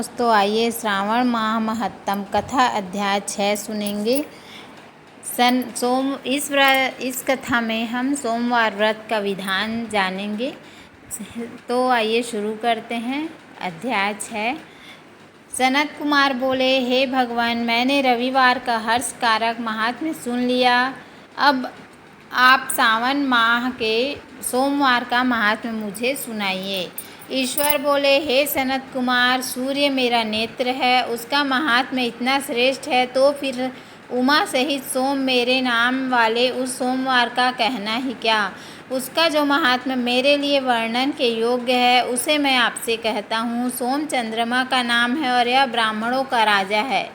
दोस्तों, आइए श्रावण माह महत्तम कथा अध्याय 6 सुनेंगे। इस कथा में हम सोमवार व्रत का विधान जानेंगे। तो आइए शुरू करते हैं। अध्याय 6। सनत कुमार बोले, हे भगवान, मैंने रविवार का हर्ष कारक महात्म्य सुन लिया। अब आप सावन माह के सोमवार का महात्म्य मुझे सुनाइए। ईश्वर बोले, हे सनत कुमार, सूर्य मेरा नेत्र है, उसका महात्म्य इतना श्रेष्ठ है, तो फिर उमा सहित सोम मेरे नाम वाले उस सोमवार का कहना ही क्या। उसका जो महात्म्य मेरे लिए वर्णन के योग्य है, उसे मैं आपसे कहता हूँ। सोम चंद्रमा का नाम है और यह ब्राह्मणों का राजा है।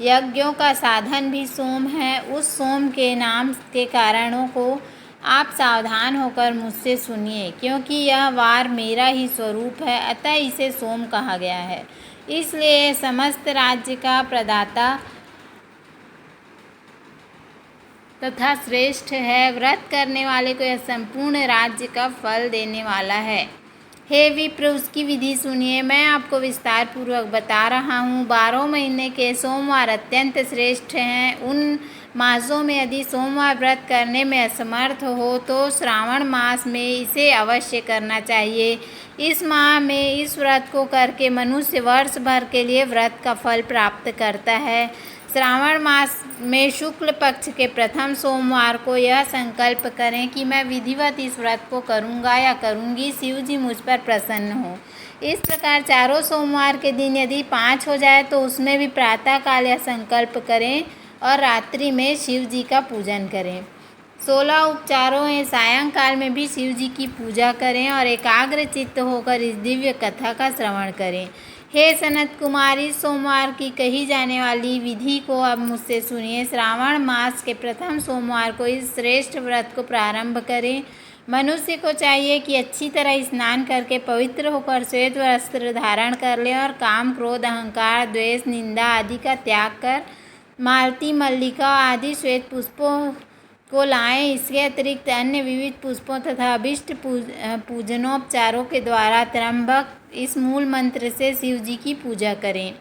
यज्ञों का साधन भी सोम है। उस सोम के नाम के कारणों को आप सावधान होकर मुझसे सुनिए, क्योंकि यह वार मेरा ही स्वरूप है, अतः इसे सोम कहा गया है। इसलिए समस्त राज्य का प्रदाता तथा श्रेष्ठ है। व्रत करने वाले को यह संपूर्ण राज्य का फल देने वाला है। हे विप्र, उसकी विधि सुनिए। मैं आपको विस्तार पूर्वक बता रहा हूँ। 12 महीने के सोमवार अत्यंत श्रेष्ठ हैं। उन मासों में यदि सोमवार व्रत करने में असमर्थ हो तो श्रावण मास में इसे अवश्य करना चाहिए। इस माह में इस व्रत को करके मनुष्य वर्ष भर के लिए व्रत का फल प्राप्त करता है। श्रावण मास में शुक्ल पक्ष के प्रथम सोमवार को यह संकल्प करें कि मैं विधिवत इस व्रत को करूँगा या करूँगी, शिव जी मुझ पर प्रसन्न हो। इस प्रकार चारों सोमवार के दिन यदि 5 हो जाए तो उसमें भी प्रातःकाल यह संकल्प करें और रात्रि में शिव जी का पूजन करें। 16 उपचारों में सायंकाल में भी शिव जी की पूजा करें और एकाग्र चित्त होकर इस दिव्य कथा का श्रवण करें। हे सनत कुमारी, सोमवार की कही जाने वाली विधि को अब मुझसे सुनिए। श्रावण मास के प्रथम सोमवार को इस श्रेष्ठ व्रत को प्रारंभ करें। मनुष्य को चाहिए कि अच्छी तरह स्नान करके पवित्र होकर श्वेत वस्त्र धारण कर ले और काम, क्रोध, अहंकार, द्वेष, निंदा आदि का त्याग कर मालती, मल्लिका आदि श्वेत पुष्पों को लाएं। इसके अतिरिक्त अन्य विविध पुष्पों तथा अभिष्ट पूजनोपचारों के द्वारा त्र्यंबक इस मूल मंत्र से शिव जी की पूजा करें।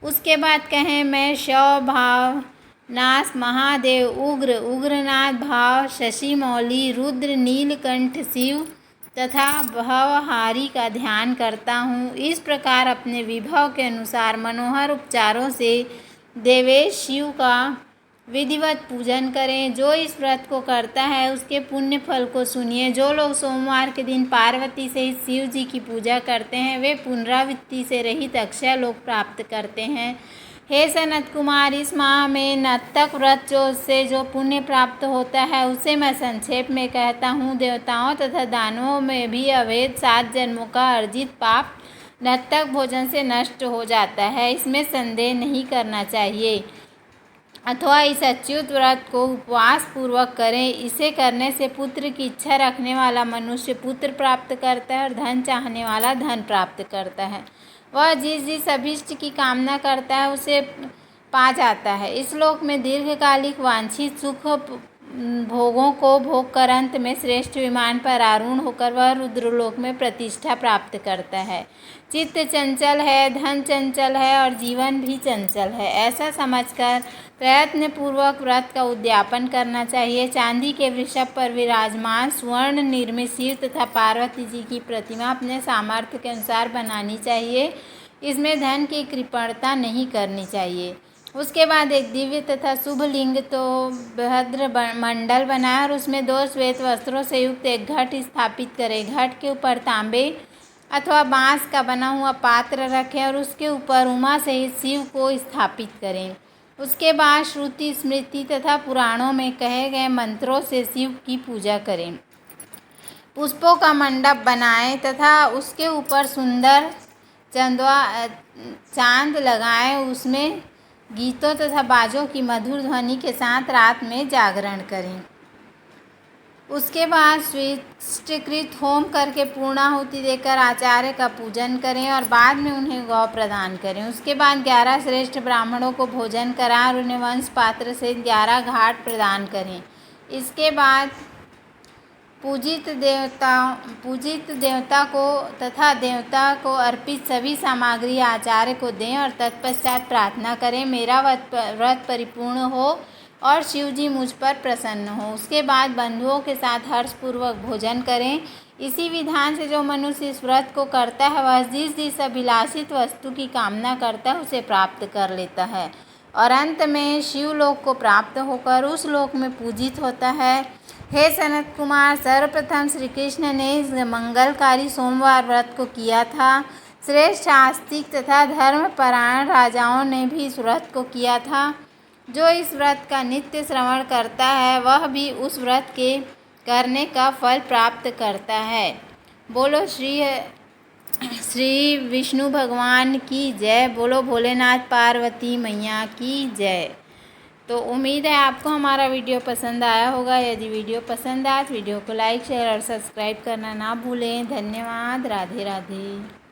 उसके बाद कहें, मैं शव भाव नाश महादेव, उग्र उग्रनाथ भाव, शशि मौली, रुद्र, नीलकंठ शिव तथा भवहारी का ध्यान करता हूँ। इस प्रकार अपने विभव के अनुसार मनोहर उपचारों से देवेश शिव का विधिवत पूजन करें। जो इस व्रत को करता है उसके पुण्य फल को सुनिए। जो लोग सोमवार के दिन पार्वती सहित शिव जी की पूजा करते हैं, वे पुनरावृत्ति से रहित अक्षय लोक प्राप्त करते हैं। हे सनत कुमार, इस माह में नत्तक व्रत से जो पुण्य प्राप्त होता है उसे मैं संक्षेप में कहता हूँ। देवताओं तथा दानवों में भी अभेद 7 जन्मों का अर्जित पाप नत्तक भोजन से नष्ट हो जाता है, इसमें संदेह नहीं करना चाहिए। अथवा इस अच्युत व्रत को उपवास पूर्वक करें। इसे करने से पुत्र की इच्छा रखने वाला मनुष्य पुत्र प्राप्त करता है और धन चाहने वाला धन प्राप्त करता है। वह जिस अभीष्ट की कामना करता है उसे पा जाता है। इस लोक में दीर्घकालिक वांछित सुख भोगों को भोग कर अंत में श्रेष्ठ विमान पर आरूढ़ होकर वह रुद्रलोक में प्रतिष्ठा प्राप्त करता है। चित्त चंचल है, धन चंचल है और जीवन भी चंचल है, ऐसा समझकर प्रयत्न पूर्वक व्रत का उद्यापन करना चाहिए। चांदी के वृषभ पर विराजमान स्वर्ण निर्मित शिव तथा पार्वती जी की प्रतिमा अपने सामर्थ्य के अनुसार बनानी चाहिए। इसमें धन की कृपणता नहीं करनी चाहिए। उसके बाद एक दिव्य तथा शुभ लिंग तो भद्र मंडल बनाए और उसमें 2 श्वेत वस्त्रों से युक्त एक घट स्थापित करें। घट के ऊपर तांबे अथवा बांस का बना हुआ पात्र रखें और उसके ऊपर उमा सहित शिव को स्थापित करें। उसके बाद श्रुति, स्मृति तथा पुराणों में कहे गए मंत्रों से शिव की पूजा करें। पुष्पों का मंडप बनाएं तथा उसके ऊपर सुंदर चांद लगाएं। उसमें गीतों तथा बाजों की मधुर ध्वनि के साथ रात में जागरण करें। उसके बाद स्वीकृत होम करके पूर्णाहुति देकर आचार्य का पूजन करें और बाद में उन्हें गौ प्रदान करें। उसके बाद 11 श्रेष्ठ ब्राह्मणों को भोजन कराएं और उन्हें वंश पात्र से 11 घाट प्रदान करें। इसके बाद पूजित देवता को तथा देवता को अर्पित सभी सामग्री आचार्य को दें और तत्पश्चात प्रार्थना करें मेरा व्रत परिपूर्ण हो और शिव जी मुझ पर प्रसन्न हो। उसके बाद बंधुओं के साथ हर्षपूर्वक भोजन करें। इसी विधान से जो मनुष्य इस व्रत को करता है वह जिस अभिलाषित वस्तु की कामना करता है उसे प्राप्त कर लेता है और अंत में शिवलोक को प्राप्त होकर उस लोक में पूजित होता है। हे सनत कुमार, सर्वप्रथम श्री कृष्ण ने इस मंगलकारी सोमवार व्रत को किया था। श्रेष्ठ आस्तिक तथा धर्मपरायण राजाओं ने भी इस व्रत को किया था। जो इस व्रत का नित्य श्रवण करता है वह भी उस व्रत के करने का फल प्राप्त करता है। बोलो श्री विष्णु भगवान की जय। बोलो भोलेनाथ पार्वती मैया की जय। तो उम्मीद है आपको हमारा वीडियो पसंद आया होगा। यदि वीडियो पसंद आए तो वीडियो को लाइक शेयर और सब्सक्राइब करना ना भूलें। धन्यवाद। राधे राधे।